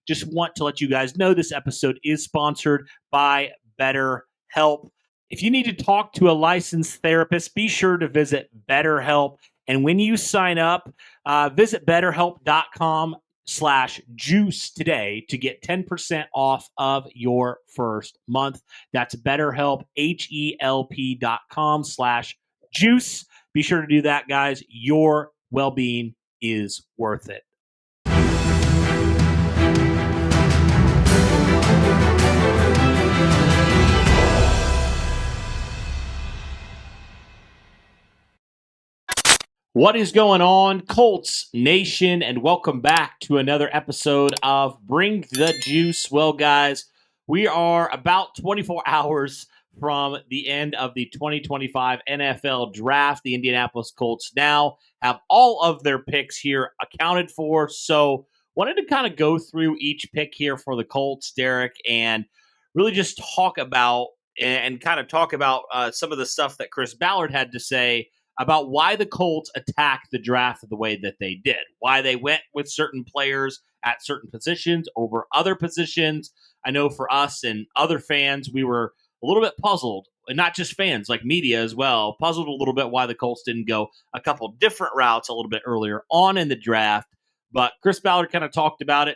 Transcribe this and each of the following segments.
just want to let you guys know this episode is sponsored by BetterHelp. If you need to talk to a licensed therapist, be sure to visit BetterHelp. And when you sign up, visit betterhelp.com/juice today to get 10% off of your first month. That's BetterHelp, HELP.com/juice. Be sure to do that, guys. Your well-being is worth it. What is going on, Colts Nation, and welcome back to another episode of Bring the Juice. Well, guys, we are about 24 hours from the end of the 2025 NFL Draft. The Indianapolis Colts now have all of their picks here accounted for, so wanted to kind of go through each pick here for the Colts, Derek, and really just talk about some of the stuff that Chris Ballard had to say about why the Colts attacked the draft the way that they did, why they went with certain players at certain positions over other positions. I know for us and other fans, we were a little bit puzzled, and not just fans, like media as well, puzzled a little bit why the Colts didn't go a couple different routes a little bit earlier on in the draft. But Chris Ballard kind of talked about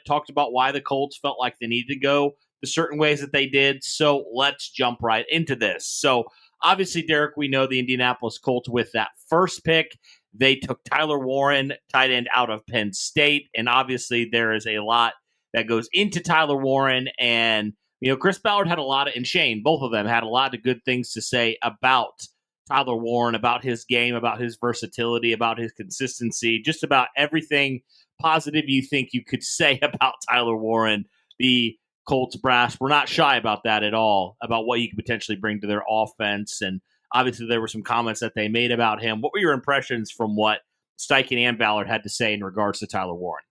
why the Colts felt like they needed to go the certain ways that they did. So let's jump right into this. So obviously, Derek, we know the Indianapolis Colts with that first pick, they took Tyler Warren, tight end out of Penn State. And obviously, there is a lot that goes into Tyler Warren. And, Chris Ballard had and Shane, both of them had a lot of good things to say about Tyler Warren, about his game, about his versatility, about his consistency, just about everything positive you think you could say about Tyler Warren. The Colts brass were not shy about that at all, about what he could potentially bring to their offense. And obviously there were some comments that they made about him. What were your impressions from what Steichen and Ballard had to say in regards to Tyler Warren?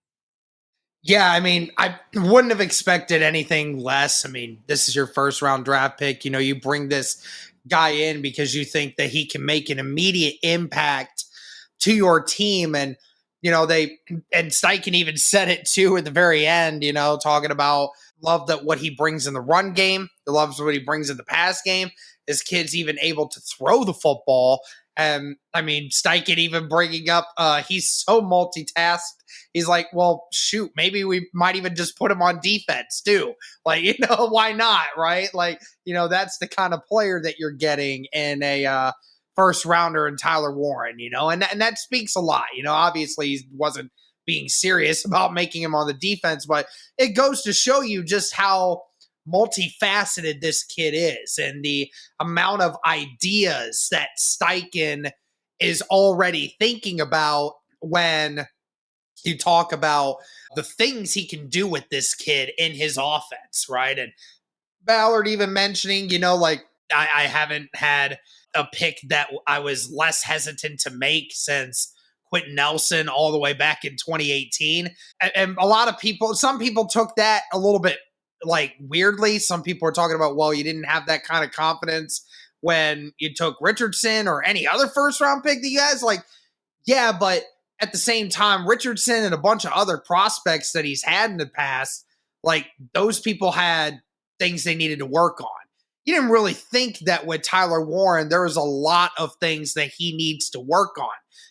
Yeah, I wouldn't have expected anything less. This is your first round draft pick. You bring this guy in because you think that he can make an immediate impact to your team. And, and Steichen even said it too at the very end, talking about love that what he brings in the run game, loves what he brings in the pass game. This kid's even able to throw the football. And Steichen even bringing up, he's so multitasked. He's like, well, shoot, maybe we might even just put him on defense too. Why not, right? That's the kind of player that you're getting in a first rounder in Tyler Warren, and that speaks a lot. Obviously he wasn't being serious about making him on the defense, but it goes to show you just how multifaceted this kid is and the amount of ideas that Steichen is already thinking about when you talk about the things he can do with this kid in his offense, right? And Ballard even mentioning, I haven't had a pick that I was less hesitant to make since Quentin Nelson all the way back in 2018. And a lot of people, some people took that a little bit weirdly. Some people are talking about, well, you didn't have that kind of confidence when you took Richardson or any other first round pick that you guys yeah, but at the same time, Richardson and a bunch of other prospects that he's had in the past, those people had things they needed to work on. You didn't really think that with Tyler Warren, there was a lot of things that he needs to work on.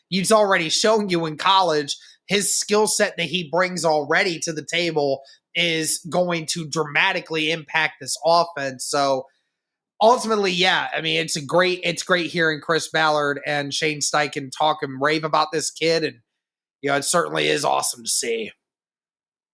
He's already shown you in college, his skill set that he brings already to the table is going to dramatically impact this offense. So ultimately, yeah, it's great hearing Chris Ballard and Shane Steichen talk and rave about this kid. And, it certainly is awesome to see.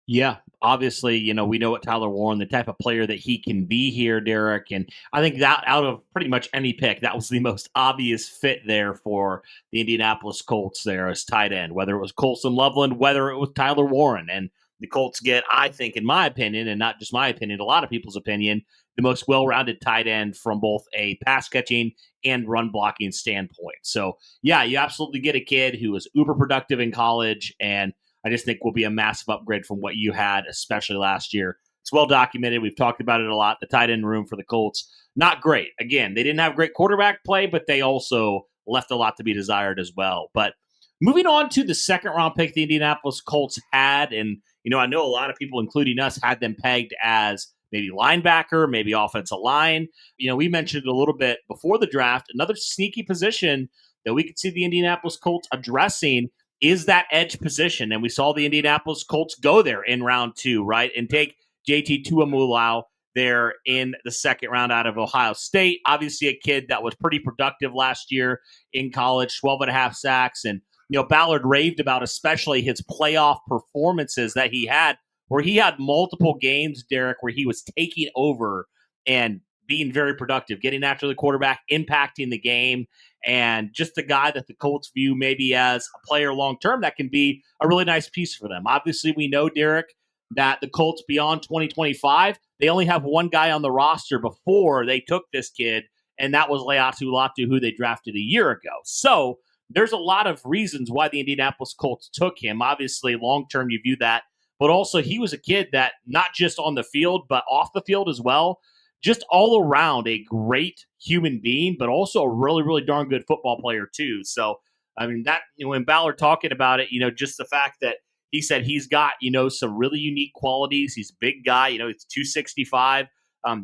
Yeah, obviously, we know what Tyler Warren, the type of player that he can be here, Derek. And I think that out of pretty much any pick, that was the most obvious fit there for the Indianapolis Colts there as tight end, whether it was Colson Loveland, whether it was Tyler Warren. And the Colts get, I think, in my opinion, and not just my opinion, a lot of people's opinion, the most well-rounded tight end from both a pass catching and run blocking standpoint. So, yeah, you absolutely get a kid who was uber productive in college, and I just think will be a massive upgrade from what you had, especially last year. It's well documented. We've talked about it a lot. The tight end room for the Colts, not great. Again, they didn't have great quarterback play, but they also left a lot to be desired as well. But moving on to the second round pick the Indianapolis Colts had, and I know a lot of people, including us, had them pegged as maybe linebacker, maybe offensive line. We mentioned it a little bit before the draft. Another sneaky position that we could see the Indianapolis Colts addressing is that edge position. And we saw the Indianapolis Colts go there in round 2, right? And take JT Tuimoloau there in the second round out of Ohio State. Obviously, a kid that was pretty productive last year in college, 12 and a half sacks. And, Ballard raved about especially his playoff performances that he had, where he had multiple games, Derek, where he was taking over and being very productive, getting after the quarterback, impacting the game, and just a guy that the Colts view maybe as a player long term that can be a really nice piece for them. Obviously, we know, Derek, that the Colts beyond 2025, they only have one guy on the roster before they took this kid, and that was Leatu Latu, who they drafted a year ago. So there's a lot of reasons why the Indianapolis Colts took him. Obviously, long term, you view that, but also he was a kid that not just on the field, but off the field as well, just all around a great human being, but also a really, really darn good football player too. So, that, when Ballard talking about it, just the fact that he said he's got, some really unique qualities. He's a big guy, he's 265,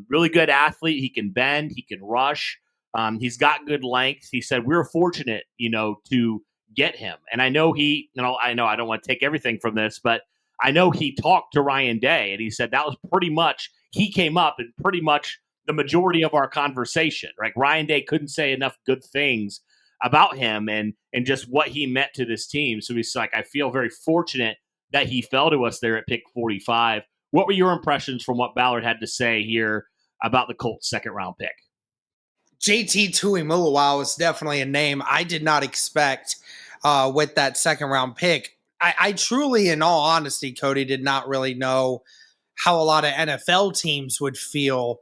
really good athlete. He can bend, he can rush. He's got good length. He said, we're fortunate, to get him. And I know I know I don't want to take everything from this, but I know he talked to Ryan Day and he said that was pretty much, he came up in pretty much the majority of our conversation. Right? Ryan Day couldn't say enough good things about him and just what he meant to this team. So he's like, I feel very fortunate that he fell to us there at pick 45. What were your impressions from what Ballard had to say here about the Colts' second round pick? JT Tuimoloau was definitely a name I did not expect with that second round pick. I truly, in all honesty, Cody, did not really know how a lot of NFL teams would feel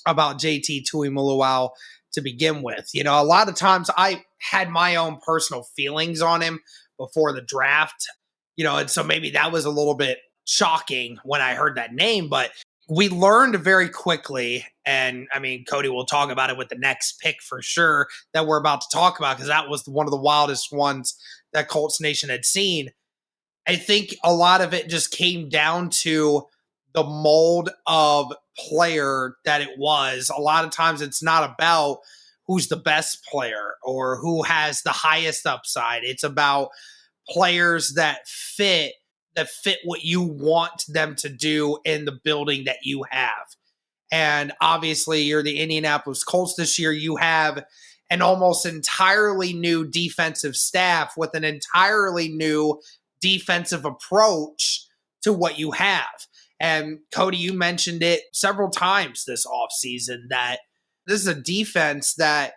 about JT Tuimoloau to begin with. A lot of times I had my own personal feelings on him before the draft, and so maybe that was a little bit shocking when I heard that name, but we learned very quickly, and Cody will talk about it with the next pick for sure that we're about to talk about, because that was one of the wildest ones that Colts Nation had seen. I think a lot of it just came down to the mold of player that it was. A lot of times it's not about who's the best player or who has the highest upside. It's about players that fit what you want them to do in the building that you have. And obviously, you're the Indianapolis Colts this year. You have an almost entirely new defensive staff with an entirely new defensive approach to what you have. And Cody, you mentioned it several times this offseason that this is a defense that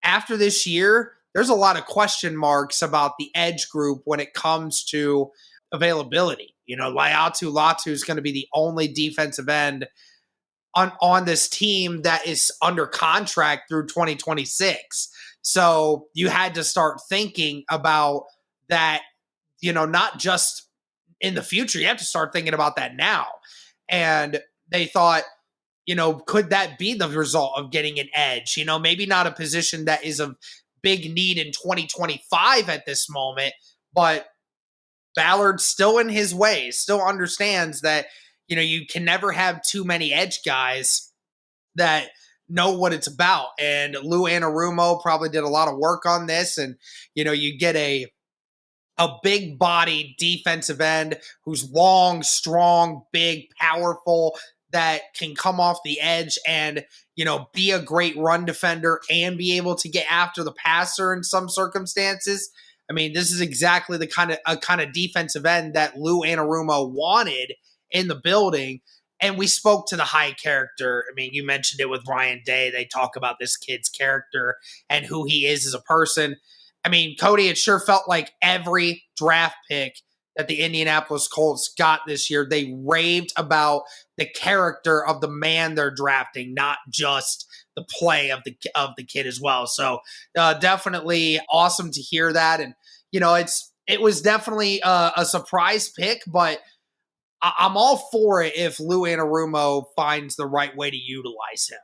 after this year, there's a lot of question marks about the edge group when it comes to availability. Leatu Latu is going to be the only defensive end on this team that is under contract through 2026. So you had to start thinking about that, not just in the future. You have to start thinking about that now. And they thought, could that be the result of getting an edge? Maybe not a position that is a big need in 2025 at this moment, but Ballard still in his ways, still understands that, you can never have too many edge guys that know what it's about. And Lou Anarumo probably did a lot of work on this. And, you get a big body defensive end who's long, strong, big, powerful, that can come off the edge and, be a great run defender and be able to get after the passer in some circumstances. This is exactly the kind of defensive end that Lou Anarumo wanted in the building. And we spoke to the high character. You mentioned it with Ryan Day. They talk about this kid's character and who he is as a person. Cody, it sure felt like every draft pick that the Indianapolis Colts got this year, they raved about the character of the man they're drafting, not just the play of the kid as well. So definitely awesome to hear that. And, it was definitely a surprise pick, but I'm all for it if Lou Anarumo finds the right way to utilize him.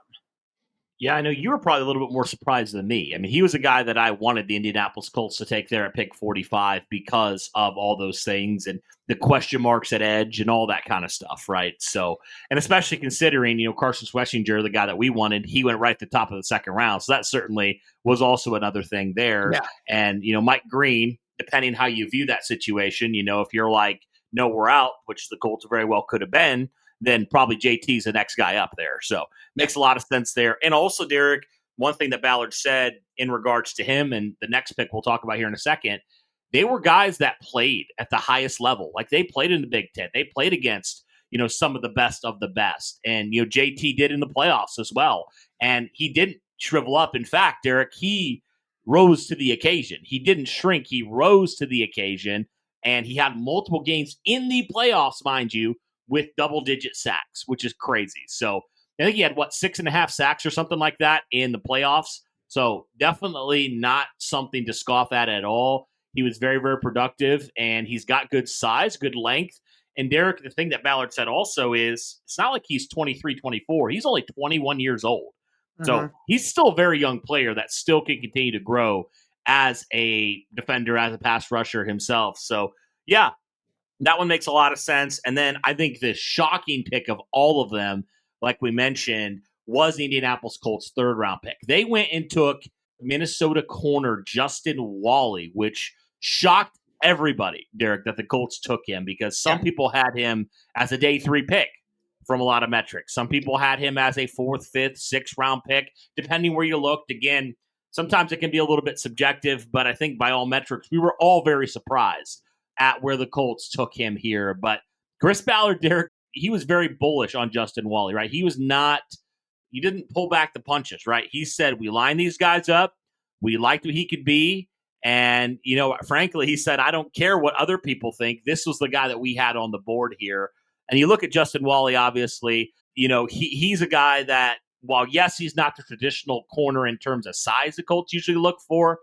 Yeah, I know you were probably a little bit more surprised than me. I mean, he was a guy that I wanted the Indianapolis Colts to take there at pick 45 because of all those things and the question marks at edge and all that kind of stuff, right? So, and especially considering, Carson Schwessinger, the guy that we wanted, he went right at the top of the second round. So that certainly was also another thing there. Yeah. And, Mike Green, depending how you view that situation, if you're like, no, we're out, which the Colts very well could have been, then probably JT's the next guy up there. So makes a lot of sense there. And also, Derek, one thing that Ballard said in regards to him and the next pick we'll talk about here in a second, they were guys that played at the highest level. Like they played in the Big Ten. They played against, some of the best of the best. And, JT did in the playoffs as well. And he didn't shrivel up. In fact, Derek, he rose to the occasion. He didn't shrink. He rose to the occasion. And he had multiple games in the playoffs, mind you, with double-digit sacks, which is crazy. So I think he had, 6.5 sacks or something like that in the playoffs. So definitely not something to scoff at all. He was very, very productive, and he's got good size, good length. And Derek, the thing that Ballard said also is it's not like he's 23, 24. He's only 21 years old. So he's still a very young player that still can continue to grow as a defender, as a pass rusher himself. So, yeah, that one makes a lot of sense. And then I think the shocking pick of all of them, like we mentioned, was the Indianapolis Colts' third-round pick. They went and took Minnesota corner Justin Wally, which shocked everybody, Derek, that the Colts took him because some people had him as a day 3 pick from a lot of metrics. Some people had him as a 4th, 5th, 6th-round pick, depending where you looked. Again, sometimes it can be a little bit subjective, but I think by all metrics, we were all very surprised at where the Colts took him here. But Chris Ballard, Derek, he was very bullish on Justin Wally, right? He didn't pull back the punches, right? He said, we line these guys up. We liked what he could be. And, frankly, he said, I don't care what other people think. This was the guy that we had on the board here. And you look at Justin Wally, obviously, he's a guy that, while, yes, he's not the traditional corner in terms of size the Colts usually look for.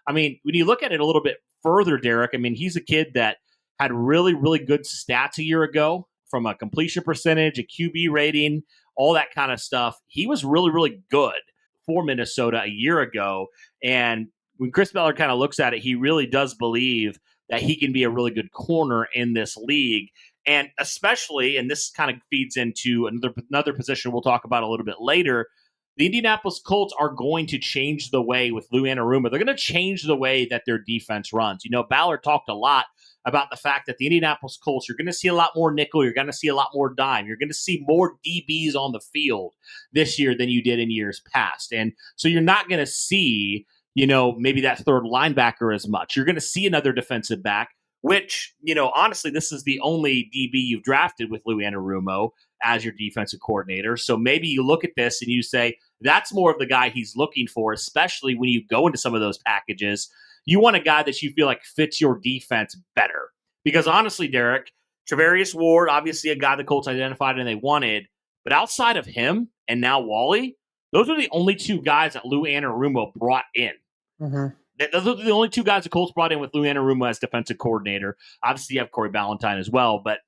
I mean, when you look at it a little bit further, Derek, I mean, he's a kid that had really, really good stats a year ago from a completion percentage, a QB rating, all that kind of stuff. He was really, really good for Minnesota a year ago. And when Chris Ballard kind of looks at it, he really does believe that he can be a really good corner in this league. And especially, and this kind of feeds into another position we'll talk about a little bit later, the Indianapolis Colts are going to change the way with Lou Anarumo. They're going to change the way that their defense runs. Ballard talked a lot about the fact that the Indianapolis Colts, you're going to see a lot more nickel. You're going to see a lot more dime. You're going to see more DBs on the field this year than you did in years past. And so you're not going to see, maybe that third linebacker as much. You're going to see another defensive back, which, honestly, this is the only DB you've drafted with Lou Anarumo as your defensive coordinator. So maybe you look at this and you say, that's more of the guy he's looking for, especially when you go into some of those packages. You want a guy that you feel like fits your defense better. Because honestly, Derek, Travarius Ward, obviously a guy the Colts identified and they wanted, but outside of him and now Wally, those are the only 2 guys that Lou Anarumo brought in. Those are the only 2 guys the Colts brought in with Lou Anarumo as defensive coordinator. Obviously, you have Corey Ballantyne as well, but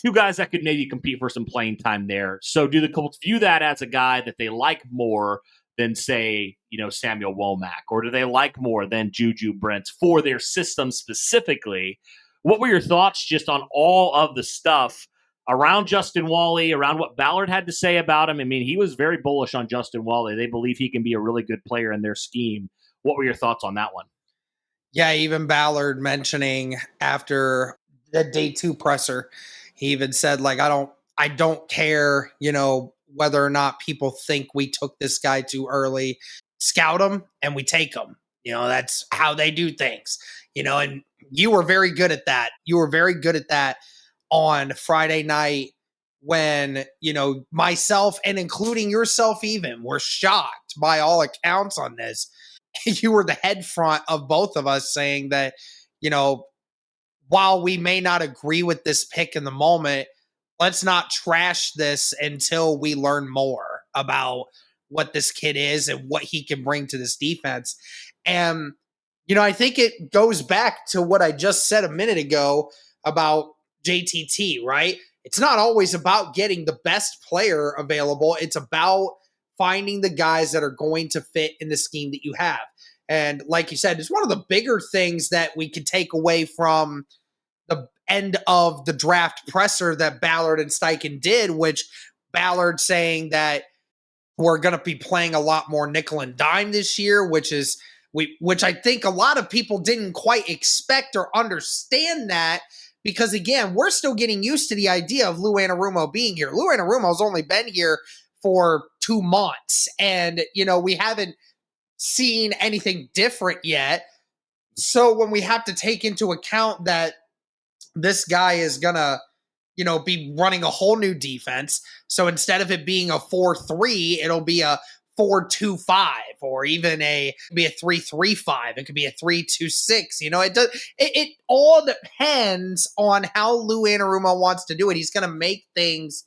2 guys that could maybe compete for some playing time there. So do the Colts view that as a guy that they like more than, say, Samuel Womack? Or do they like more than Juju Brents for their system specifically? What were your thoughts just on all of the stuff around Justin Wally, around what Ballard had to say about him? I mean, he was very bullish on Justin Wally. They believe he can be a really good player in their scheme. What were your thoughts on that one? Yeah, even Ballard mentioning after the day 2 presser, he even said, like, I don't care, whether or not people think we took this guy too early. Scout him and we take him. That's how they do things. And you were very good at that. You were very good at that on Friday night when, myself and including yourself even were shocked by all accounts on this. You were the head front of both of us saying that, while we may not agree with this pick in the moment, let's not trash this until we learn more about what this kid is and what he can bring to this defense. And, I think it goes back to what I just said a minute ago about JTT, right? It's not always about getting the best player available. It's about finding the guys that are going to fit in the scheme that you have. And like you said, it's one of the bigger things that we could take away from the end of the draft presser that Ballard and Steichen did, which Ballard saying that we're going to be playing a lot more nickel and dime this year, which I think a lot of people didn't quite expect or understand that, because again, we're still getting used to the idea of Lou Anarumo being here. Lou Anarumo's only been here for 2 months, and we haven't seen anything different yet. So when we have to take into account that this guy is gonna be running a whole new defense. So instead of it being a 4-3, it'll be a 4-2-5, or even a 3-3-5. It could be a 3-2-6. It all depends on how Lou Anarumo wants to do it. He's going to make things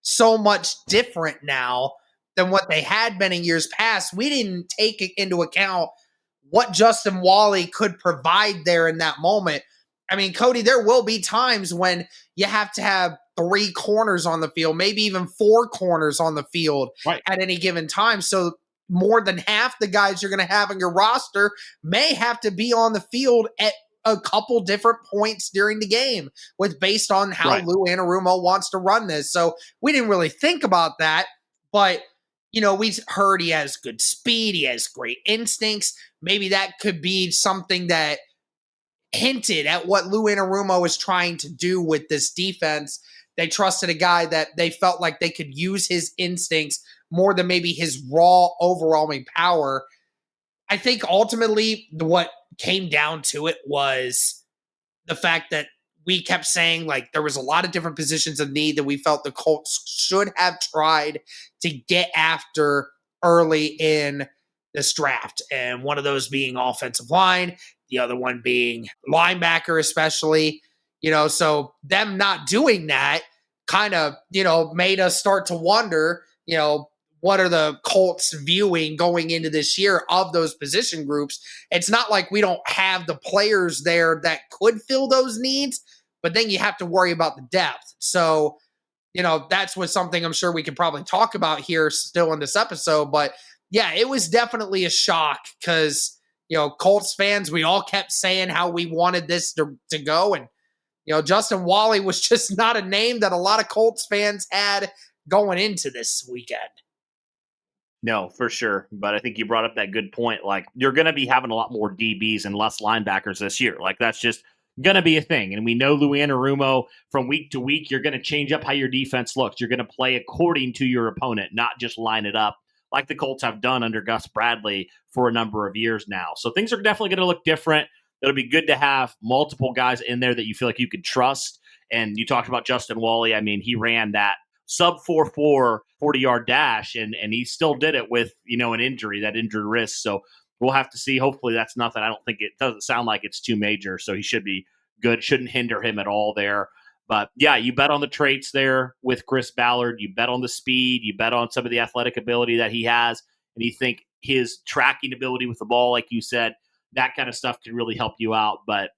so much different now than what they had been in years past. We didn't take into account what Justin Wally could provide there in that moment. I mean, Cody, there will be times when you have to have 3 corners on the field, maybe even 4 corners on the field at any given time. So more than half the guys you're going to have on your roster may have to be on the field at a couple different points during the game, based on how Lou Anarumo wants to run this. So we didn't really think about that, but we heard he has good speed, he has great instincts. Maybe that could be something that hinted at what Lou Anarumo is trying to do with this defense. They trusted a guy that they felt like they could use his instincts more than maybe his raw overwhelming power. I think ultimately what came down to it was the fact that we kept saying like there was a lot of different positions of need that we felt the Colts should have tried to get after early in this draft. And one of those being offensive line, the other one being linebacker, especially, so them not doing that kind of, made us start to wonder, what are the Colts viewing going into this year of those position groups? It's not like we don't have the players there that could fill those needs, but then you have to worry about the depth. So, that's what something I'm sure we could probably talk about here still in this episode. But yeah, it was definitely a shock because, Colts fans, we all kept saying how we wanted this to go. And, Justin Wally was just not a name that a lot of Colts fans had going into this weekend. No, for sure. But I think you brought up that good point. Like, you're going to be having a lot more DBs and less linebackers this year. Like, that's just going to be a thing. And we know Lou Anarumo, from week to week, you're going to change up how your defense looks. You're going to play according to your opponent, not just line it up like the Colts have done under Gus Bradley for a number of years now. So things are definitely going to look different. It'll be good to have multiple guys in there that you feel like you can trust. And you talked about Justin Wally. I mean, he ran that sub 4.4 40-yard dash, and he still did it with, an injury, that injured wrist. So we'll have to see. Hopefully that's nothing. I don't think it doesn't sound like it's too major. So he should be good. Shouldn't hinder him at all there. But yeah, you bet on the traits there with Chris Ballard. You bet on the speed. You bet on some of the athletic ability that he has. And you think his tracking ability with the ball, like you said, that kind of stuff can really help you out. But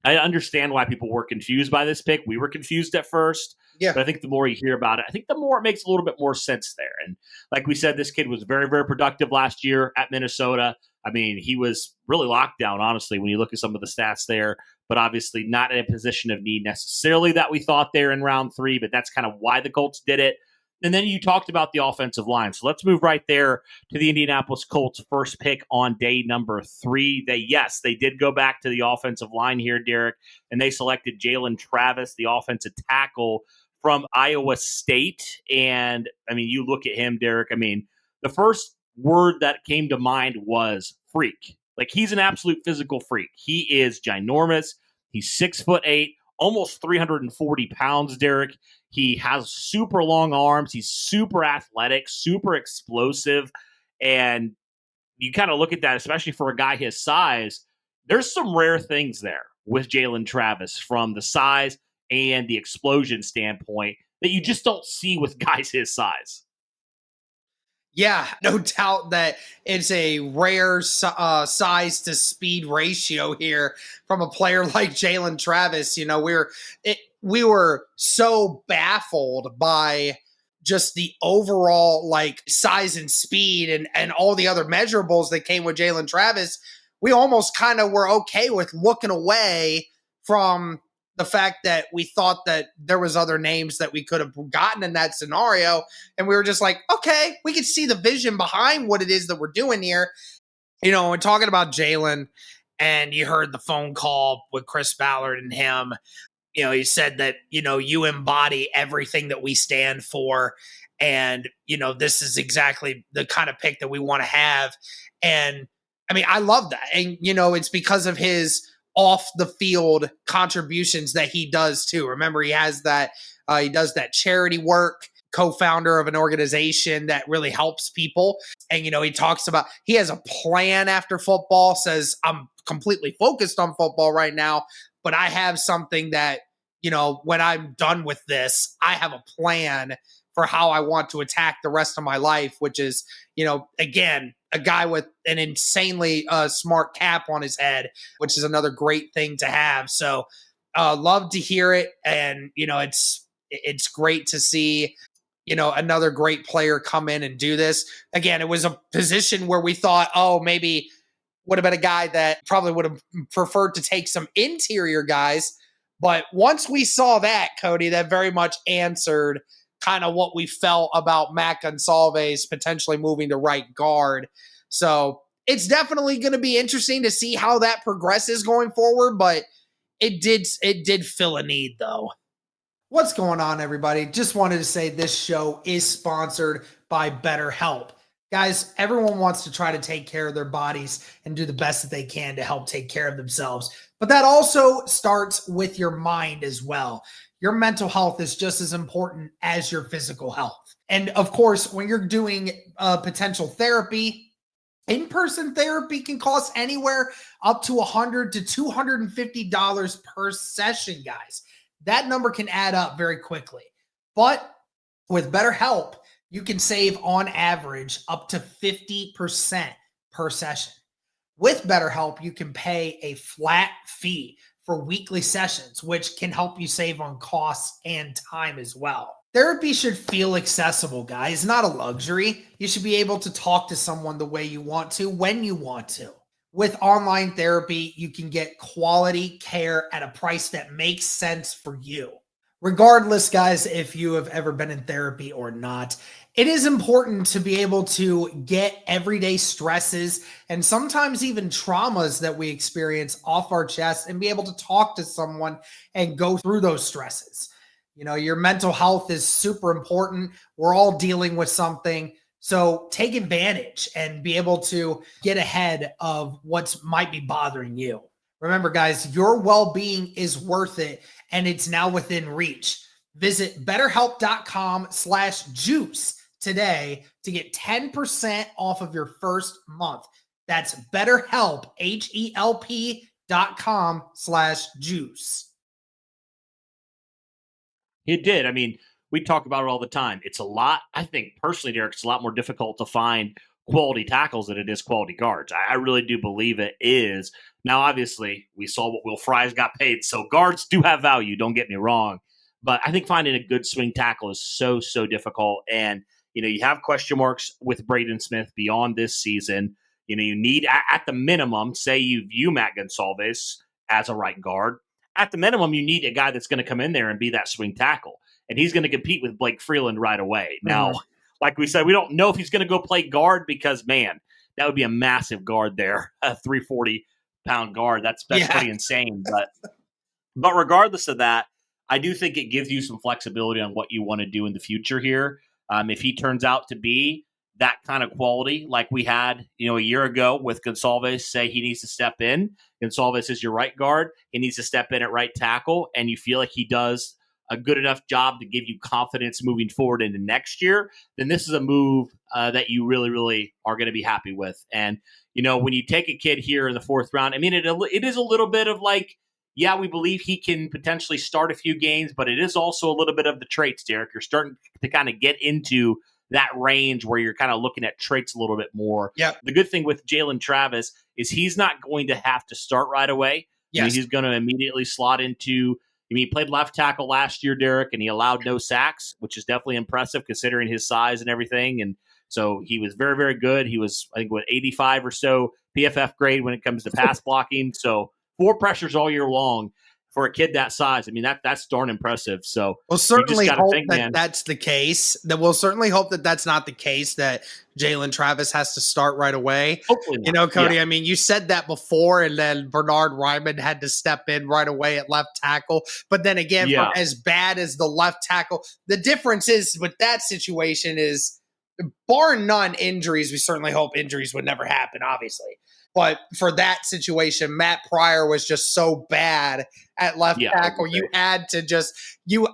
I understand why people were confused by this pick. We were confused at first. Yeah. But I think the more you hear about it, I think the more it makes a little bit more sense there. And like we said, this kid was very, very productive last year at Minnesota. I mean, he was really locked down, honestly, when you look at some of the stats there, but obviously not in a position of need necessarily that we thought there in round 3, but that's kind of why the Colts did it. And then you talked about the offensive line. So let's move right there to the Indianapolis Colts first pick on day number 3. They did go back to the offensive line here, Derek, and they selected Jalen Travis, the offensive tackle from Iowa State. And I mean, you look at him, Derek, I mean, the first word that came to mind was freak. Like, he's an absolute physical freak. He is ginormous. He's 6'8", almost 340 pounds, Derek. He has super long arms. He's super athletic, super explosive. And you kind of look at that, especially for a guy his size, there's some rare things there with Jalen Travis from the size and the explosion standpoint that you just don't see with guys his size. Yeah, no doubt that it's a rare size to speed ratio here from a player like Jalen Travis. We were so baffled by just the overall like size and speed and all the other measurables that came with Jalen Travis, we almost kind of were okay with looking away from the fact that we thought that there was other names that we could have gotten in that scenario. And we were just like, okay, we can see the vision behind what it is that we're doing here. When talking about Jalen, and you heard the phone call with Chris Ballard and him, he said that, you embody everything that we stand for. And, this is exactly the kind of pick that we want to have. And I mean, I love that. And, it's because of his off the field contributions that he does too. Remember, he has that, he does that charity work, co-founder of an organization that really helps people. And, he talks about, he has a plan after football, says, I'm completely focused on football right now, but I have something that, when I'm done with this, I have a plan for how I want to attack the rest of my life, which is, again, a guy with an insanely smart cap on his head, which is another great thing to have. So love to hear it. And, it's great to see, another great player come in and do this. Again, it was a position where we thought, oh, maybe would have been a guy that probably would have preferred to take some interior guys. But once we saw that, Cody, that very much answered kind of what we felt about Matt Gonsalves potentially moving to right guard. So it's definitely going to be interesting to see how that progresses going forward, but it did fill a need though. What's going on, everybody? Just wanted to say this show is sponsored by BetterHelp. Guys, everyone wants to try to take care of their bodies and do the best that they can to help take care of themselves. But that also starts with your mind as well. Your mental health is just as important as your physical health. And of course, when you're doing potential therapy, in-person therapy can cost anywhere up to $100 to $250 per session, guys. That number can add up very quickly. But with BetterHelp, you can save on average up to 50% per session. With BetterHelp, you can pay a flat fee for weekly sessions, which can help you save on costs and time as well. Therapy should feel accessible, guys, not a luxury. You should be able to talk to someone the way you want to, when you want to. With online therapy, you can get quality care at a price that makes sense for you. Regardless, guys, if you have ever been in therapy or not, it is important to be able to get everyday stresses and sometimes even traumas that we experience off our chest and be able to talk to someone and go through those stresses. Your mental health is super important. We're all dealing with something. So take advantage and be able to get ahead of what might be bothering you. Remember, guys, your well-being is worth it, and it's now within reach. Visit betterhelp.com/juice today to get 10% off of your first month. That's BetterHelp, HELP.com/juice. It did. I mean, we talk about it all the time. It's a lot. I think personally, Derek, it's a lot more difficult to find quality tackles than it is quality guards. I really do believe it is. Now, obviously, we saw what Will Fries got paid, so guards do have value. Don't get me wrong. But I think finding a good swing tackle is so difficult. And, you have question marks with Braden Smith beyond this season. You need, at the minimum, say you view Matt Gonsalves as a right guard. At the minimum, you need a guy that's going to come in there and be that swing tackle. And he's going to compete with Blake Freeland right away. Now, like we said, we don't know if he's going to go play guard because, man, that would be a massive guard there, a 340-pound guard. That's pretty insane. But regardless of that, I do think it gives you some flexibility on what you want to do in the future here. If he turns out to be that kind of quality like we had, a year ago with Gonsalves, say he needs to step in. Gonsalves is your right guard. He needs to step in at right tackle, and you feel like he does a good enough job to give you confidence moving forward into next year, then this is a move that you really, really are going to be happy with. And, when you take a kid here in the fourth round, I mean, it is a little bit of like, yeah, we believe he can potentially start a few games, but it is also a little bit of the traits, Derek. You're starting to kind of get into that range where you're kind of looking at traits a little bit more. Yeah. The good thing with Jalen Travis is he's not going to have to start right away. Yes. He's going to immediately slot into, I mean, he played left tackle last year, Derek, and he allowed no sacks, which is definitely impressive considering his size and everything. And so he was very, very good. He was, I think, 85 or so PFF grade when it comes to pass blocking. So 4 pressures all year long for a kid that size. I mean, that's darn impressive. So We'll you just certainly got to hope think, that man. that's the case. That we'll certainly hope that that's not the case. That Jalen Travis has to start right away. Hopefully You not. know, Cody. Yeah. I mean, you said that before, and then Bernard Ryman had to step in right away at left tackle. But then again, for Yeah. as bad as the left tackle, the difference is with that situation is, bar none injuries. We certainly hope injuries would never happen, obviously. But for that situation, Matt Pryor was just so bad at left Yeah, tackle. You had to just you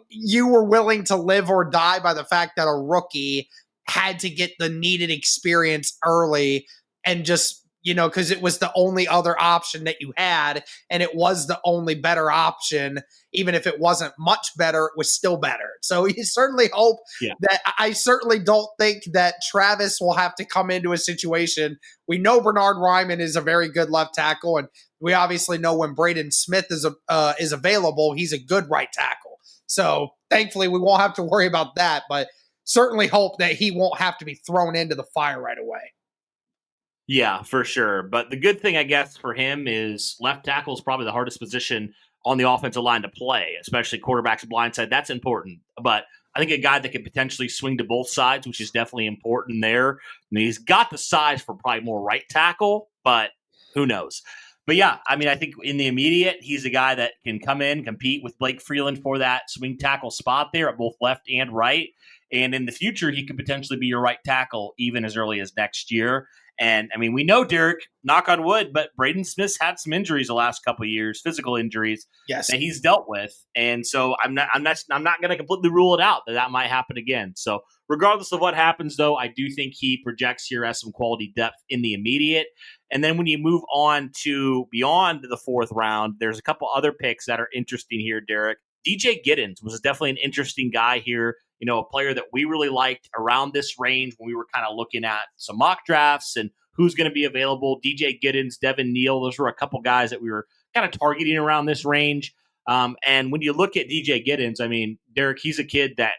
were willing to live or die by the fact that a rookie had to get the needed experience early, and just, you know, because it was the only other option that you had, and it was the only better option. Even if it wasn't much better, it was still better. So you certainly hope Yeah. that, I certainly don't think that Travis will have to come into a situation. We know Bernard Ryman is a very good left tackle, and we obviously know when Braden Smith is available, he's a good right tackle. So thankfully, we won't have to worry about that. But certainly hope that he won't have to be thrown into the fire right away. Yeah, for sure. But the good thing, I guess, for him is left tackle is probably the hardest position on the offensive line to play, especially quarterback's blindside. That's important. But I think a guy that could potentially swing to both sides, which is definitely important there. I mean, he's got the size for probably more right tackle, but who knows? But yeah, I mean, I think in the immediate, he's a guy that can come in, compete with Blake Freeland for that swing tackle spot there at both left and right. And in the future, he could potentially be your right tackle even as early as next year. And I mean, we know, Derek, knock on wood, but Braden Smith's had some injuries the last couple of years, physical injuries Yes. that he's dealt with. And so I'm not going to completely rule it out that might happen again. So regardless of what happens, though, I do think he projects here as some quality depth in the immediate. And then when you move on to beyond the 4th round, there's a couple other picks that are interesting here, Derek. DJ Giddens was definitely an interesting guy here. You know, a player that we really liked around this range when we were kind of looking at some mock drafts and who's going to be available. DJ Giddens, Devin Neal, those were a couple guys that we were kind of targeting around this range. And when you look at DJ Giddens, I mean, Derek, he's a kid that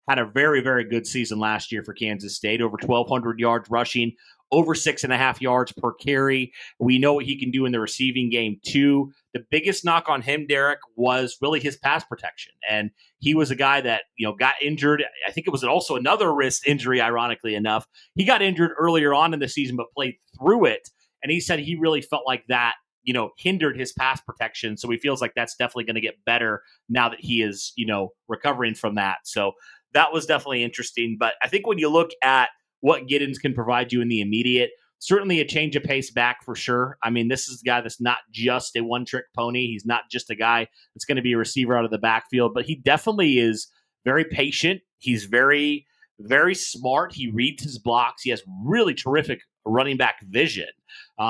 had a very, very good season last year for Kansas State, over 1,200 yards rushing, over 6.5 yards per carry. We know what he can do in the receiving game, too. The biggest knock on him, Derek, was really his pass protection. And he was a guy that, you know, got injured. I think it was also another wrist injury, ironically enough. He got injured earlier on in the season, but played through it. And he said he really felt like that, you know, hindered his pass protection. So he feels like that's definitely going to get better now that he is, you know, recovering from that. So that was definitely interesting. But I think when you look at what Giddens can provide you in the immediate, certainly a change of pace back for sure. I mean, this is a guy that's not just a one-trick pony. He's not just a guy that's going to be a receiver out of the backfield, but he definitely is very patient. He's very, very smart. He reads his blocks. He has really terrific running back vision,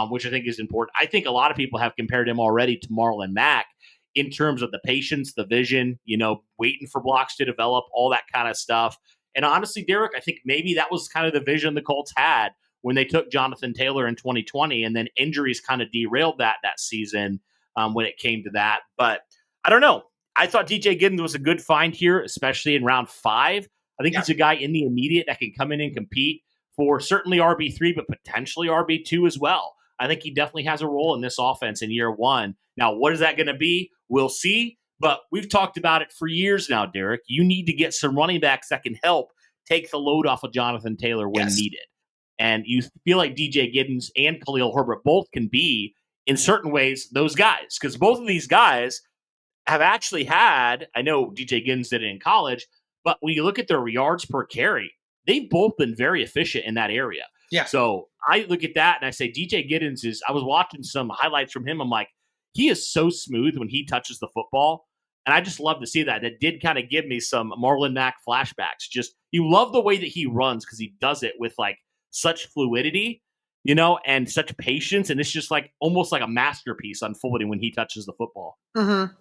which I think is important. I think a lot of people have compared him already to Marlon Mack in terms of the patience, the vision, you know, waiting for blocks to develop, all that kind of stuff. And honestly, Derek, I think maybe that was kind of the vision the Colts had when they took Jonathan Taylor in 2020, and then injuries kind of derailed that season when it came to that. But I don't know. I thought DJ Giddens was a good find here, especially in round 5. I think he's a guy in the immediate that can come in and compete for certainly RB3, but potentially RB2 as well. I think he definitely has a role in this offense in year 1. Now, what is that going to be? We'll see. But we've talked about it for years now, Derek. You need to get some running backs that can help take the load off of Jonathan Taylor when needed. And you feel like DJ Giddens and Khalil Herbert both can be, in certain ways, those guys. Because both of these guys have actually had, I know DJ Giddens did it in college, but when you look at their yards per carry, they've both been very efficient in that area. Yeah. So I look at that and I say DJ Giddens is, I was watching some highlights from him. I'm like, he is so smooth when he touches the football. And I just love to see that. That did kind of give me some Marlon Mack flashbacks. Just, you love the way that he runs because he does it with like such fluidity, you know, and such patience. And it's just like almost like a masterpiece unfolding when he touches the football. Mm-hmm.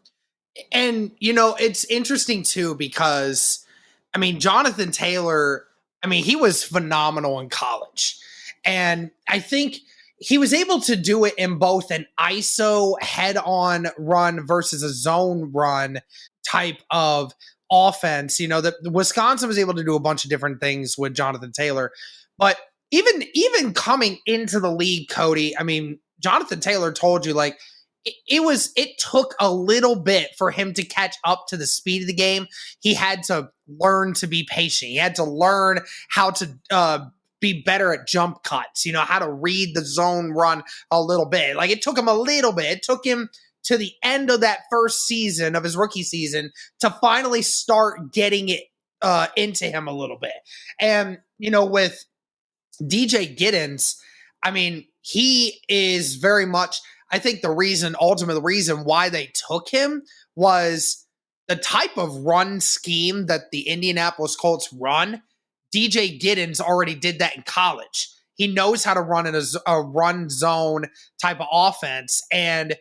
And, you know, it's interesting too, because, I mean, Jonathan Taylor, I mean, he was phenomenal in college. And I think he was able to do it in both an ISO head-on run versus a zone run type of offense. The Wisconsin was able to do a bunch of different things with Jonathan Taylor, but even coming into the league, Cody, I mean, Jonathan Taylor told you like it took a little bit for him to catch up to the speed of the game. He had to learn to be patient. He had to learn how to be better at jump cuts, how to read the zone run a little bit. Like it took him a little bit. It took him to the end of that first season of his rookie season to finally start getting it into him a little bit. And, with DJ Giddens, I mean, he is very much, I think the ultimate reason why they took him was the type of run scheme that the Indianapolis Colts run. DJ Giddens already did that in college. He knows how to run in a run zone type of offense and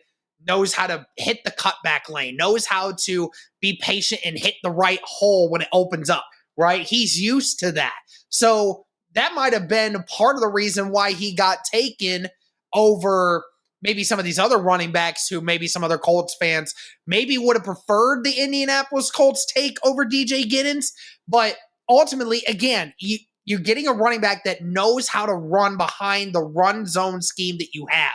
knows how to hit the cutback lane, knows how to be patient and hit the right hole when it opens up, right? He's used to that. So that might have been part of the reason why he got taken over maybe some of these other running backs who maybe some other Colts fans maybe would have preferred the Indianapolis Colts take over DJ Giddens. But ultimately, again, you're getting a running back that knows how to run behind the run zone scheme that you have.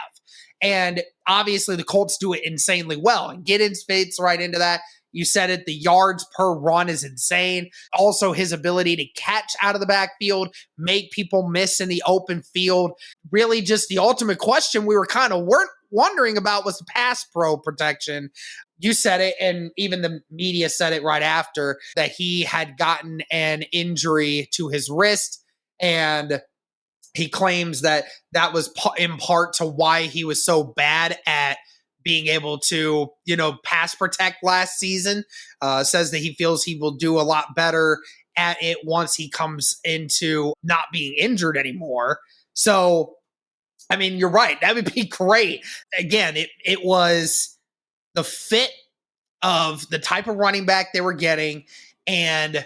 And obviously the Colts do it insanely well. And Giddens fits right into that. You said it, the yards per run is insane. Also, his ability to catch out of the backfield, make people miss in the open field. Really just the ultimate question we were kind of wondering about was the pass pro protection. You said it, and even the media said it right after, that he had gotten an injury to his wrist, and he claims that was in part to why he was so bad at being able to, pass protect last season. Says that he feels he will do a lot better at it once he comes into not being injured anymore. So, I mean, you're right. That would be great. Again, it was the fit of the type of running back they were getting. And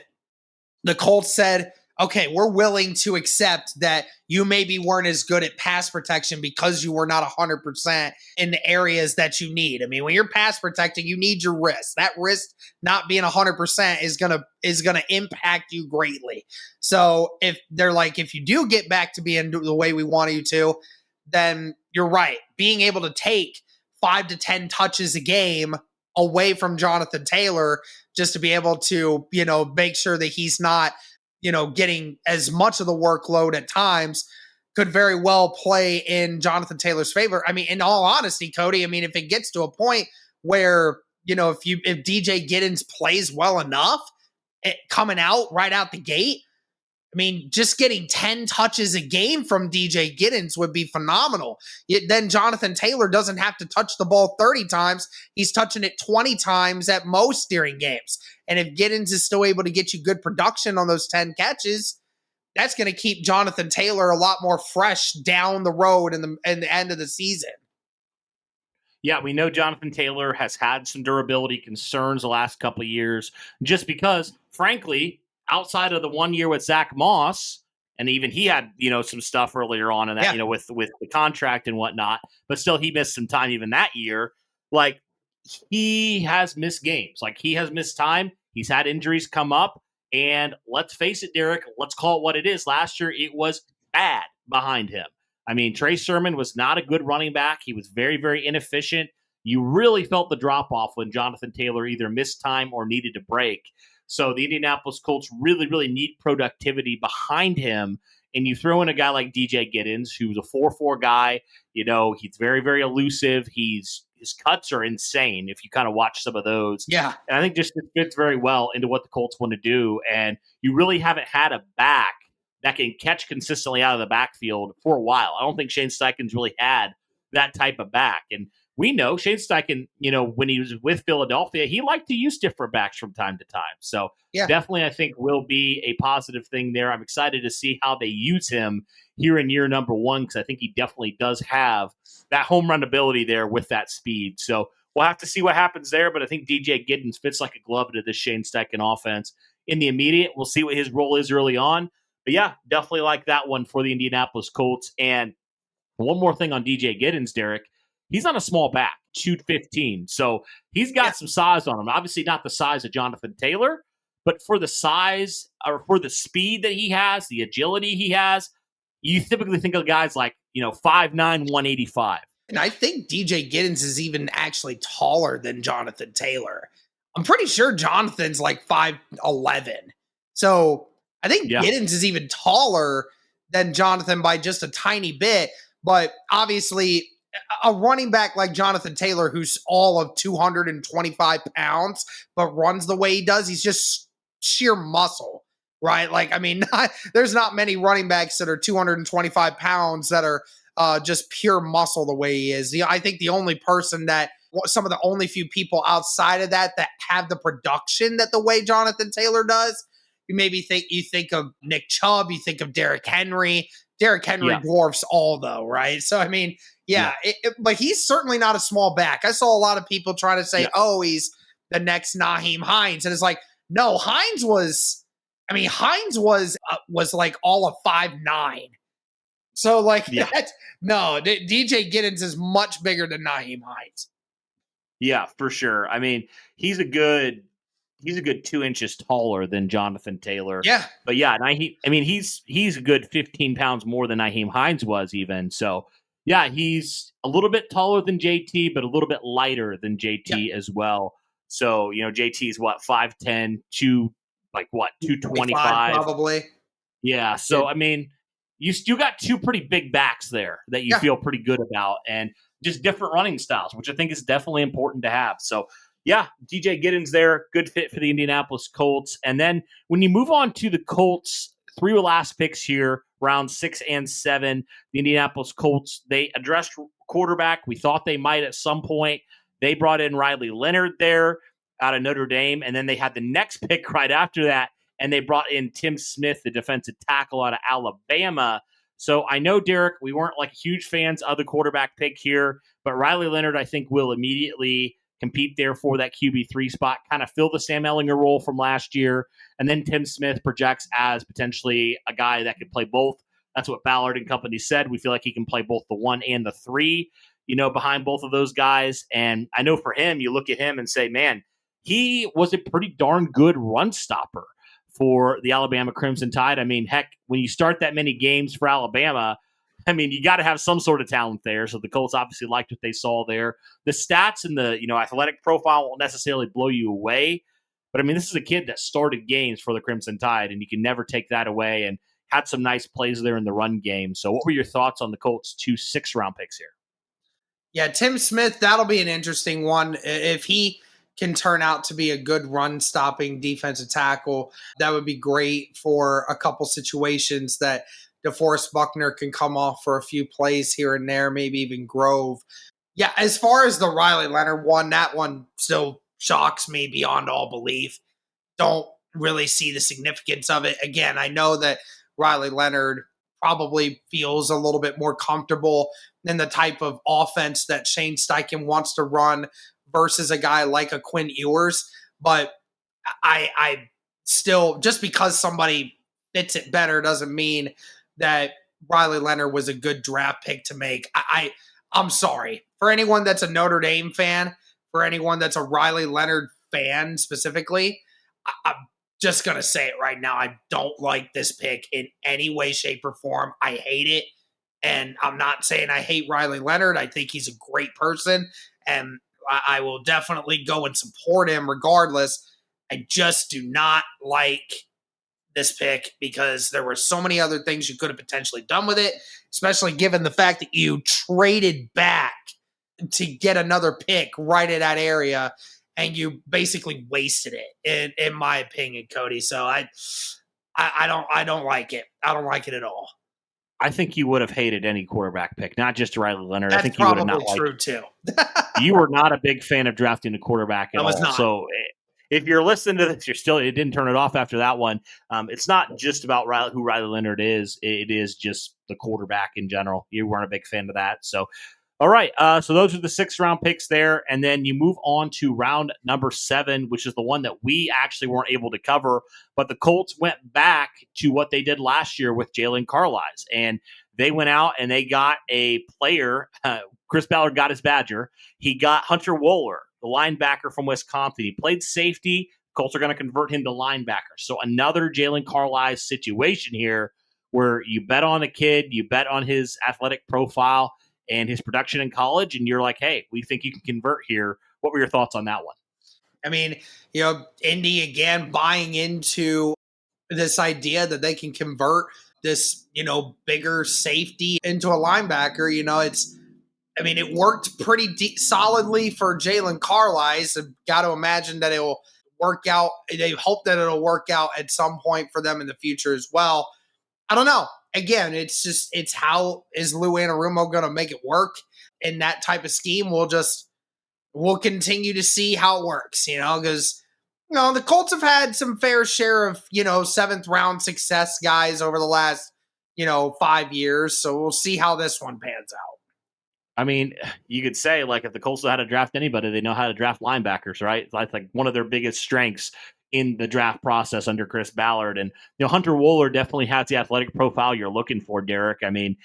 the Colts said, okay, we're willing to accept that you maybe weren't as good at pass protection because you were not 100% in the areas that you need. I mean, when you're pass protecting, you need your wrist. That wrist not being 100% is gonna impact you greatly. So if they're like, if you do get back to being the way we want you to, then you're right. Being able to take 5 to 10 touches a game away from Jonathan Taylor just to be able to, make sure that he's not, getting as much of the workload at times could very well play in Jonathan Taylor's favor. I mean, in all honesty, Cody, I mean, if it gets to a point where, if DJ Giddens plays well enough coming out right out the gate, I mean, just getting 10 touches a game from DJ Giddens would be phenomenal. Then Jonathan Taylor doesn't have to touch the ball 30 times. He's touching it 20 times at most during games. And if Giddens is still able to get you good production on those 10 catches, that's going to keep Jonathan Taylor a lot more fresh down the road in the end of the season. Yeah, we know Jonathan Taylor has had some durability concerns the last couple of years just because, frankly, outside of the 1 year with Zach Moss, and even he had, some stuff earlier on in that, with the contract and whatnot, but still he missed some time even that year. Like, he has missed games. Like, he has missed time. He's had injuries come up. And let's face it, Derek, let's call it what it is. Last year, it was bad behind him. I mean, Trey Sermon was not a good running back. He was very, very inefficient. You really felt the drop-off when Jonathan Taylor either missed time or needed to break. So the Indianapolis Colts really, really need productivity behind him. And you throw in a guy like DJ Giddens, who's a 4-4 guy. He's very, very elusive. His cuts are insane if you kind of watch some of those. Yeah. And I think just it fits very well into what the Colts want to do. And you really haven't had a back that can catch consistently out of the backfield for a while. I don't think Shane Steichen's really had that type of back. And we know Shane Steichen, when he was with Philadelphia, he liked to use different backs from time to time. So definitely, I think, will be a positive thing there. I'm excited to see how they use him here in year number 1 because I think he definitely does have that home run ability there with that speed. So we'll have to see what happens there. But I think DJ Giddens fits like a glove into this Shane Steichen offense. In the immediate, we'll see what his role is early on. But yeah, definitely like that one for the Indianapolis Colts. And One more thing on DJ Giddens, Derek. He's on a small back, 215. So he's got some size on him. Obviously not the size of Jonathan Taylor, but for the size or for the speed that he has, the agility he has, you typically think of guys like, 5'9", 185. And I think DJ Giddens is even actually taller than Jonathan Taylor. I'm pretty sure Jonathan's like 5'11". So I think Giddens is even taller than Jonathan by just a tiny bit. But obviously, a running back like Jonathan Taylor, who's all of 225 pounds, but runs the way he does, he's just sheer muscle, right? Like, I mean, there's not many running backs that are 225 pounds that are just pure muscle the way he is. I think the only person some of the only few people outside of that have the production that the way Jonathan Taylor does. You think of Nick Chubb, you think of Derrick Henry. Derrick Henry dwarfs all, though, right? So, I mean, but he's certainly not a small back. I saw a lot of people trying to say, he's the next Nyheim Hines. And it's like, no, Hines was like all of 5'9". So, like, DJ Giddens is much bigger than Nyheim Hines. Yeah, for sure. I mean, he's a good 2 inches taller than Jonathan Taylor. Yeah. But he's a good 15 pounds more than Nyheim Hines was even. So, yeah, he's a little bit taller than JT, but a little bit lighter than JT as well. So, JT is 5'10", 225 probably. Yeah. So, I mean, you still got two pretty big backs there that you feel pretty good about, and just different running styles, which I think is definitely important to have. So, yeah, DJ Giddens there, good fit for the Indianapolis Colts. And then when you move on to the Colts, 3 last picks here, round 6 and 7, the Indianapolis Colts, they addressed quarterback. We thought they might at some point. They brought in Riley Leonard there out of Notre Dame, and then they had the next pick right after that, and they brought in Tim Smith, the defensive tackle out of Alabama. So I know, Derek, we weren't like huge fans of the quarterback pick here, but Riley Leonard, I think, will immediately compete there for that QB3 spot, kind of fill the Sam Ehlinger role from last year. And then Tim Smith projects as potentially a guy that could play both. That's what Ballard and company said. We feel like he can play both the 1 and the 3, behind both of those guys. And I know for him, you look at him and say, man, he was a pretty darn good run stopper for the Alabama Crimson Tide. I mean, heck, when you start that many games for Alabama, I mean, you got to have some sort of talent there. So the Colts obviously liked what they saw there. The stats and the athletic profile won't necessarily blow you away, but I mean, this is a kid that started games for the Crimson Tide, and you can never take that away. And had some nice plays there in the run game. So, what were your thoughts on the Colts' 2 6-round picks here? Yeah, Tim Smith, that'll be an interesting one. If he can turn out to be a good run-stopping defensive tackle, that would be great for a couple situations that DeForest Buckner can come off for a few plays here and there, maybe even Grove. Yeah, as far as the Riley Leonard one, that one still shocks me beyond all belief. Don't really see the significance of it. Again, I know that Riley Leonard probably feels a little bit more comfortable in the type of offense that Shane Steichen wants to run versus a guy like a Quinn Ewers. But I still, just because somebody fits it better doesn't mean that Riley Leonard was a good draft pick to make. I'm sorry. For anyone that's a Notre Dame fan, for anyone that's a Riley Leonard fan specifically, I'm just going to say it right now. I don't like this pick in any way, shape, or form. I hate it. And I'm not saying I hate Riley Leonard. I think he's a great person, and I will definitely go and support him regardless. I just do not like this pick because there were so many other things you could have potentially done with it, especially given the fact that you traded back to get another pick right in that area, and you basically wasted it, in my opinion, Cody. So I don't like it. I don't like it at all. I think you would have hated any quarterback pick, not just Riley Leonard. That's I think you would have not true liked too. You were not a big fan of drafting a quarterback at all. Not. So if you're listening to this, it didn't turn it off after that one. It's not just about who Riley Leonard is. It is just the quarterback in general. You weren't a big fan of that. So, All right. So those are the 6th-round picks there. And then you move on to round number 7, which is the one that we actually weren't able to cover. But the Colts went back to what they did last year with Jalen Carlisle. And they went out and they got a player. Chris Ballard got his Badger. He got Hunter Wohler, the linebacker from Wisconsin. He played safety. Colts are going to convert him to linebacker. So another Jalen Carlisle situation here where you bet on a kid, you bet on his athletic profile and his production in college, and you're like, hey, we think you can convert here. What were your thoughts on that one? I mean, Indy again buying into this idea that they can convert this, bigger safety into a linebacker. It worked pretty solidly for Jalen Carlisle. So got to imagine that it will work out. They hope that it'll work out at some point for them in the future as well. I don't know. Again, it's how is Lou Anarumo going to make it work in that type of scheme? We'll continue to see how it works, because the Colts have had some fair share of 7th-round success guys over the last 5 years, so we'll see how this one pans out. I mean, you could say, like, if the Colts know how to draft anybody, they know how to draft linebackers, right? That's like one of their biggest strengths in the draft process under Chris Ballard. And, Hunter Wohler definitely has the athletic profile you're looking for, Derek. I mean,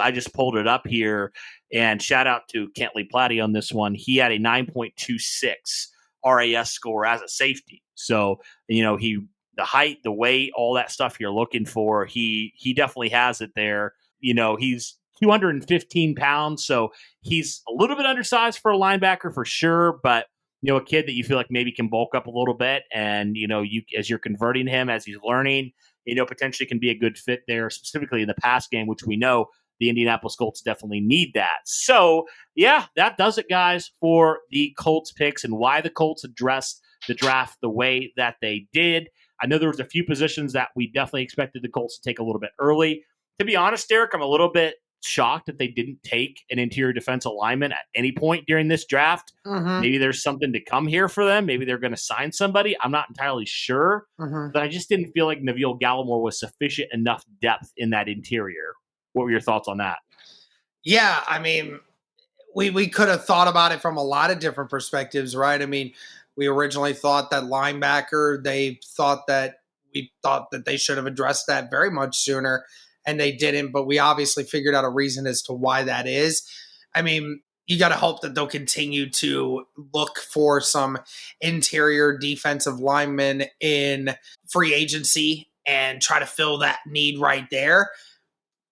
I just pulled it up here, and shout out to Kentley Platty on this one. He had a 9.26 RAS score as a safety. So, the height, the weight, all that stuff you're looking for, he definitely has it there. He's 215 pounds, so he's a little bit undersized for a linebacker for sure, but a kid that you feel like maybe can bulk up a little bit, and you as you're converting him, as he's learning, potentially can be a good fit there, specifically in the pass game, which we know the Indianapolis Colts definitely need that. So yeah, that does it, guys, for the Colts picks and why the Colts addressed the draft the way that they did. I know there was a few positions that we definitely expected the Colts to take a little bit early. To be honest, Derek, I'm a little bit shocked that they didn't take an interior defensive lineman at any point during this draft. Mm-hmm. Maybe there's something to come here for them. Maybe they're going to sign somebody. I'm not entirely sure, but I just didn't feel like Neville Gallimore was sufficient enough depth in that interior. What were your thoughts on that? Yeah, I mean, we could have thought about it from a lot of different perspectives, right? I mean, we originally thought that linebacker, we thought that they should have addressed that very much sooner, and they didn't, but we obviously figured out a reason as to why that is. I mean, you got to hope that they'll continue to look for some interior defensive linemen in free agency and try to fill that need right there.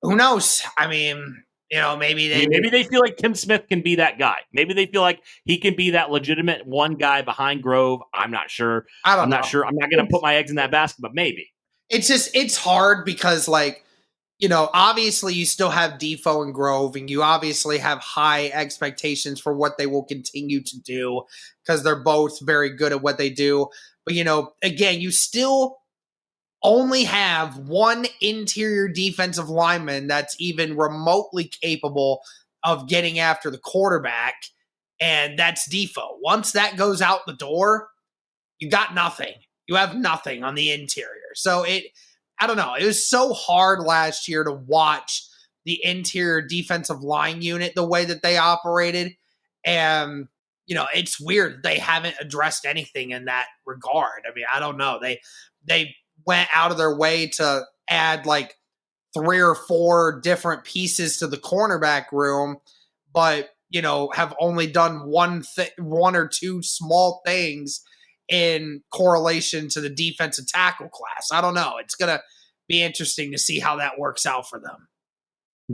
Who knows? I mean, maybe they feel like Tim Smith can be that guy. Maybe they feel like he can be that legitimate one guy behind Grove. I'm not sure. I'm not sure. I'm not going to put my eggs in that basket, but maybe. It's hard because, obviously you still have Defoe and Grove, and you obviously have high expectations for what they will continue to do because they're both very good at what they do. But, again, you still only have one interior defensive lineman that's even remotely capable of getting after the quarterback, and that's Defoe. Once that goes out the door, you got nothing. You have nothing on the interior. So I don't know. It was so hard last year to watch the interior defensive line unit the way that they operated. And, it's weird they haven't addressed anything in that regard. I mean, I don't know. They went out of their way to add like 3 or 4 different pieces to the cornerback room, but, have only done one or two small things in correlation to the defensive tackle class. I don't know. It's going to be interesting to see how that works out for them.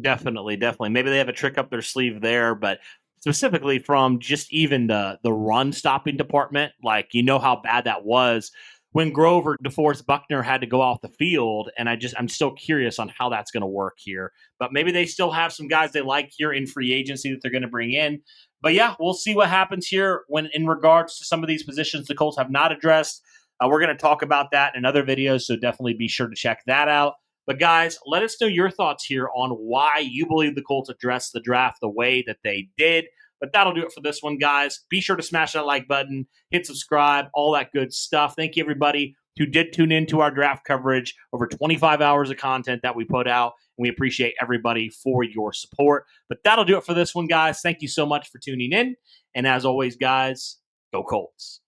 Definitely. Maybe they have a trick up their sleeve there, but specifically from just even the run stopping department, like, how bad that was when Grover, DeForest Buckner had to go off the field, and I'm still curious on how that's going to work here. But maybe they still have some guys they like here in free agency that they're going to bring in. But yeah, we'll see what happens here when in regards to some of these positions the Colts have not addressed. We're going to talk about that in other videos, so definitely be sure to check that out. But guys, let us know your thoughts here on why you believe the Colts addressed the draft the way that they did. But that'll do it for this one, guys. Be sure to smash that like button, hit subscribe, all that good stuff. Thank you, everybody who did tune in to our draft coverage, over 25 hours of content that we put out. We appreciate everybody for your support. But that'll do it for this one, guys. Thank you so much for tuning in. And as always, guys, go Colts.